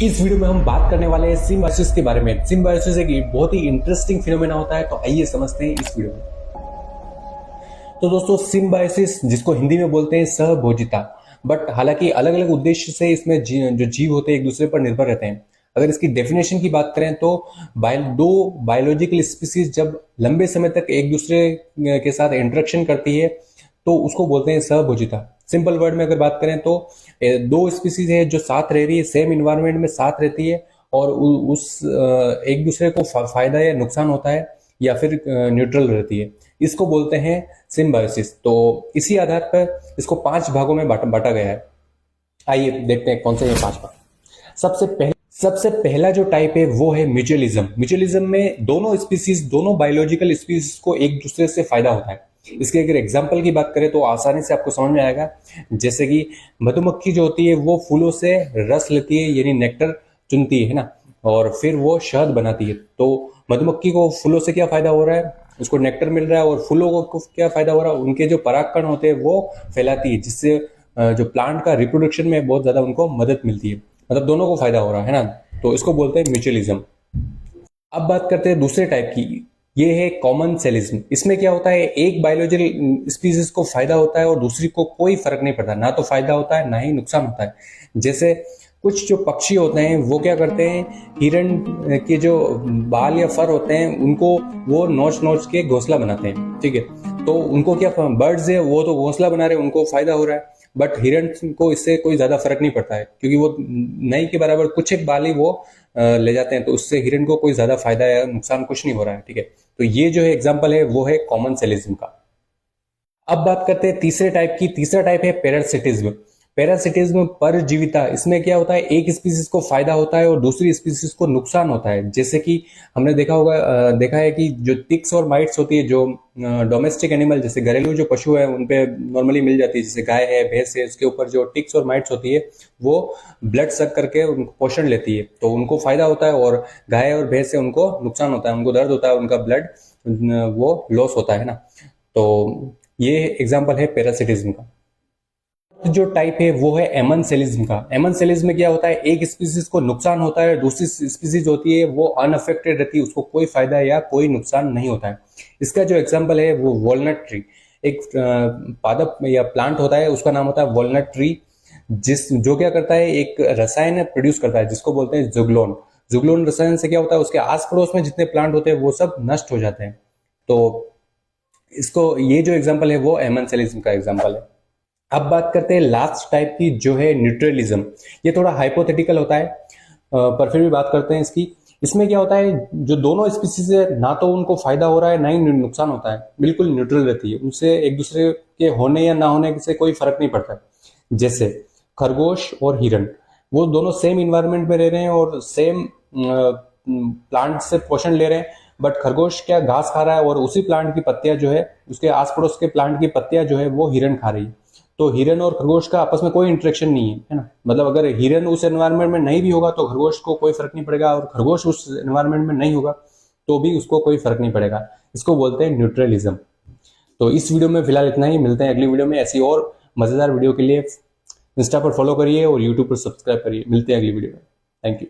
इस वीडियो में हम बात करने वाले हैं सिम्बायोसिस के बारे में। सिम्बायोसिस एक बहुत ही इंटरेस्टिंग फिनोमेना होता है, तो आइए समझते हैं इस वीडियो में। तो दोस्तों, सिम्बायोसिस जिसको हिंदी में बोलते हैं सहभोजिता, बट हालांकि अलग अलग उद्देश्य से इसमें जो जीव होते हैं एक दूसरे पर निर्भर रहते हैं। अगर इसकी डेफिनेशन की बात करें तो दो बायोलॉजिकल स्पीसीज जब लंबे समय तक एक दूसरे के साथ इंटरेक्शन करती है तो उसको बोलते हैं सहभोजिता। सिंपल वर्ड में अगर बात करें तो दो स्पीसीज है जो साथ रह रही है, सेम इन्वायरमेंट में साथ रहती है और उस एक दूसरे को फायदा या नुकसान होता है या फिर न्यूट्रल रहती है, इसको बोलते हैं सिम्बायोसिस। तो इसी आधार पर इसको 5 भागों में बांटा गया है। आइए देखते हैं कौन से ये 5 भाग। सबसे पहला जो टाइप है वो है म्यूचुअलिज्म। म्यूचुअलिज्म में दोनों स्पीसीज, दोनों बायोलॉजिकल स्पीसीज को एक दूसरे से फायदा होता है। इसके अगर एग्जाम्पल की बात करें तो आसानी से आपको समझ में आएगा। जैसे कि मधुमक्खी जो होती है वो फूलों से रस लेती है, यानी नेक्टर चुनती है ना, और फिर वो शहद बनाती है। तो मधुमक्खी को फूलों से क्या फायदा हो रहा है, उसको नेक्टर मिल रहा है, और फूलों को क्या फायदा हो रहा है, उनके जो परागकण होते हैं वो फैलाती है, जिससे जो प्लांट का रिप्रोडक्शन में बहुत ज्यादा उनको मदद मिलती है। मतलब दोनों को फायदा हो रहा है ना, तो इसको बोलते हैं म्यूचुअलिज्म। अब बात करते हैं दूसरे टाइप की, ये है कॉमन सेलिज्म। इसमें क्या होता है, एक बायोलॉजिकल स्पीसीज को फायदा होता है और दूसरी को कोई फर्क नहीं पड़ता, ना तो फायदा होता है ना ही नुकसान होता है। जैसे कुछ जो पक्षी होते हैं वो क्या करते हैं, हिरण के जो बाल या फर होते हैं उनको वो नोच नोच के घोंसला बनाते हैं, ठीक है। तो उनको क्या, बर्ड्स है वो तो घोंसला बना रहे हैं, उनको फायदा हो रहा है, बट हिरण को इससे कोई ज्यादा फर्क नहीं पड़ता है, क्योंकि वो नई के बराबर कुछ एक बाल ही वो ले जाते हैं, तो उससे हिरण को कोई ज्यादा फायदा या नुकसान कुछ नहीं हो रहा है, ठीक है। तो ये जो है एग्जाम्पल है वो है कॉमन सेलिज्म का। अब बात करते हैं तीसरे टाइप की। तीसरा टाइप है पैरासिटिज्म। पैरासिटिज्म परजीविता। इसमें क्या होता है, एक स्पीसीज को फायदा होता है और दूसरी स्पीसीज को नुकसान होता है। जैसे कि हमने देखा है कि जो टिक्स और माइट्स होती है, जो डोमेस्टिक एनिमल जैसे घरेलू जो पशु है उन पे नॉर्मली मिल जाती है, जैसे गाय है, भैंस है, उसके ऊपर जो टिक्स और माइट्स होती है वो ब्लड सक करके उनको पोषण लेती है, तो उनको फायदा होता है। और गाय और भैंस से उनको नुकसान होता है, उनको दर्द होता है, उनका ब्लड वो लॉस होता है ना। तो ये एग्जाम्पल है पैरासिटिज्म का। जो टाइप है वो है एमनसेलिज्म का। एमनसेलिज्म में क्या होता है, एक स्पीसीज को नुकसान होता है, दूसरी स्पीसीज होती है वो अनअफेक्टेड रहती है, उसको कोई फायदा या कोई नुकसान नहीं होता है। इसका जो एग्जांपल है वो वॉलनट ट्री। एक पादप या प्लांट होता है, उसका नाम होता है वॉलनट ट्री, जो क्या करता है, एक रसायन प्रोड्यूस करता है जिसको बोलते हैं जुगलोन। जुगलोन रसायन से क्या होता है, उसके आस पड़ोस में जितने प्लांट होते हैं वो सब नष्ट हो जाते हैं। तो इसको, ये जो एग्जाम्पल है वो एमनसेलिज्म का एग्जाम्पल है। अब बात करते हैं लास्ट टाइप की, जो है न्यूट्रलिज्म। ये थोड़ा हाइपोथेटिकल होता है, पर फिर भी बात करते हैं इसकी। इसमें क्या होता है, जो दोनों स्पीसीज है ना तो उनको फायदा हो रहा है ना ही नुकसान होता है, बिल्कुल न्यूट्रल रहती है, उनसे एक दूसरे के होने या ना होने से कोई फर्क नहीं पड़ता। जैसे खरगोश और हिरण, वो दोनों सेम इन्वायरमेंट में रह रहे हैं और सेम प्लांट से पोषण ले रहे हैं, बट खरगोश क्या घास खा रहा है और उसी प्लांट की पत्तियां जो है, उसके आस पड़ोस के प्लांट की पत्तियां जो है वो हिरण खा रही है। तो हिरन और खरगोश का आपस में कोई इंटरेक्शन नहीं है ना। मतलब अगर हिरन उस एनवायरनमेंट में नहीं भी होगा तो खरगोश को कोई फर्क नहीं पड़ेगा, और खरगोश उस एनवायरनमेंट में नहीं होगा तो भी उसको कोई फर्क नहीं पड़ेगा। इसको बोलते हैं न्यूट्रलिज्म। तो इस वीडियो में फिलहाल इतना ही, मिलते हैं अगली वीडियो में। ऐसी और मजेदार वीडियो के लिए इंस्टा पर फॉलो करिए और यूट्यूब पर सब्सक्राइब करिए। मिलते हैं अगली वीडियो में। Thank you.